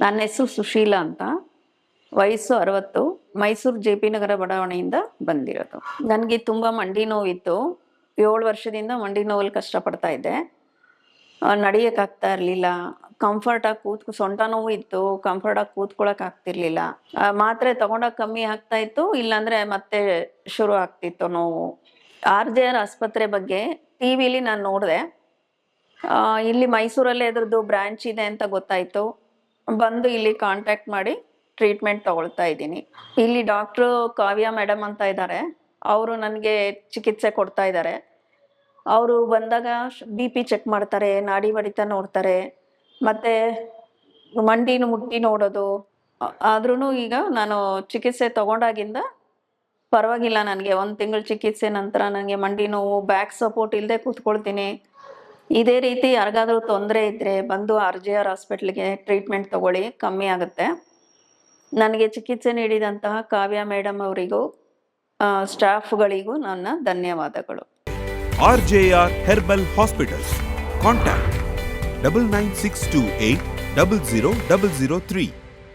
ನನ್ನ ಹೆಸರು ಸುಶೀಲಾ ಅಂತ. ವಯಸ್ಸು 60. ಮೈಸೂರು ಜೆ ಪಿ ನಗರ ಬಡಾವಣೆಯಿಂದ ಬಂದಿರೋದು. ನನಗೆ ತುಂಬ ಮಂಡಿ ನೋವಿತ್ತು. 7 ವರ್ಷದಿಂದ ಮಂಡಿ ನೋವಲ್ಲಿ ಕಷ್ಟಪಡ್ತಾ ಇದ್ದೆ. ನಡೆಯೋಕ್ಕಾಗ್ತಾ ಇರಲಿಲ್ಲ. ಕಂಫರ್ಟಾಗಿ ಸೊಂಟ ನೋವು ಇತ್ತು. ಕಂಫರ್ಟಾಗಿ ಕೂತ್ಕೊಳ್ಳೋಕೆ ಆಗ್ತಿರ್ಲಿಲ್ಲ. ಮಾತ್ರೆ ತಗೊಂಡಾಗ ಕಮ್ಮಿ ಆಗ್ತಾ ಇತ್ತು, ಇಲ್ಲಾಂದರೆ ಮತ್ತೆ ಶುರು ಆಗ್ತಿತ್ತು ನೋವು. RJR ಆಸ್ಪತ್ರೆ ಬಗ್ಗೆ ಟಿ ವಿಲಿ ನಾನು ನೋಡಿದೆ. ಇಲ್ಲಿ ಮೈಸೂರಲ್ಲೇ ಇದ್ರದ್ದು ಬ್ರ್ಯಾಂಚ್ ಇದೆ ಅಂತ ಗೊತ್ತಾಯಿತು. ಬಂದು ಇಲ್ಲಿ ಕಾಂಟ್ಯಾಕ್ಟ್ ಮಾಡಿ ಟ್ರೀಟ್ಮೆಂಟ್ ತಗೊಳ್ತಾ ಇದ್ದೀನಿ. ಇಲ್ಲಿ ಡಾಕ್ಟ್ರು ಕಾವ್ಯ ಮೇಡಮ್ ಅಂತ ಇದ್ದಾರೆ. ಅವರು ನನಗೆ ಚಿಕಿತ್ಸೆ ಕೊಡ್ತಾ ಇದ್ದಾರೆ. ಅವರು ಬಂದಾಗ BP ಚೆಕ್ ಮಾಡ್ತಾರೆ, ನಾಡಿ ಬಡಿತ ನೋಡ್ತಾರೆ, ಮತ್ತು ಮಂಡಿನ ಮುಟ್ಟಿ ನೋಡೋದು. ಆದ್ರೂ ಈಗ ನಾನು ಚಿಕಿತ್ಸೆ ತಗೊಂಡಾಗಿಂದ ಪರವಾಗಿಲ್ಲ. ನನಗೆ 1 ತಿಂಗಳ ಚಿಕಿತ್ಸೆ ನಂತರ ನನಗೆ ಮಂಡಿ ನೋವು, ಬ್ಯಾಕ್ ಸಪೋರ್ಟ್ ಇಲ್ಲದೆ ಕೂತ್ಕೊಳ್ತೀನಿ. ಇದೇ ರೀತಿ ಯಾರಿಗಾದ್ರೂ ತೊಂದರೆ ಇದ್ದರೆ ಬಂದು RJR ಹಾಸ್ಪಿಟ್ಲಿಗೆ ಟ್ರೀಟ್ಮೆಂಟ್ ತಗೊಳ್ಳಿ, ಕಮ್ಮಿ ಆಗುತ್ತೆ. ನನಗೆ ಚಿಕಿತ್ಸೆ ನೀಡಿದಂತಹ ಕಾವ್ಯ ಮೇಡಮ್ ಅವರಿಗೂ ಸ್ಟಾಫ್ಗಳಿಗೂ ನನ್ನ ಧನ್ಯವಾದಗಳು. RJR Herbal Hospitals. Contact 99628 00003.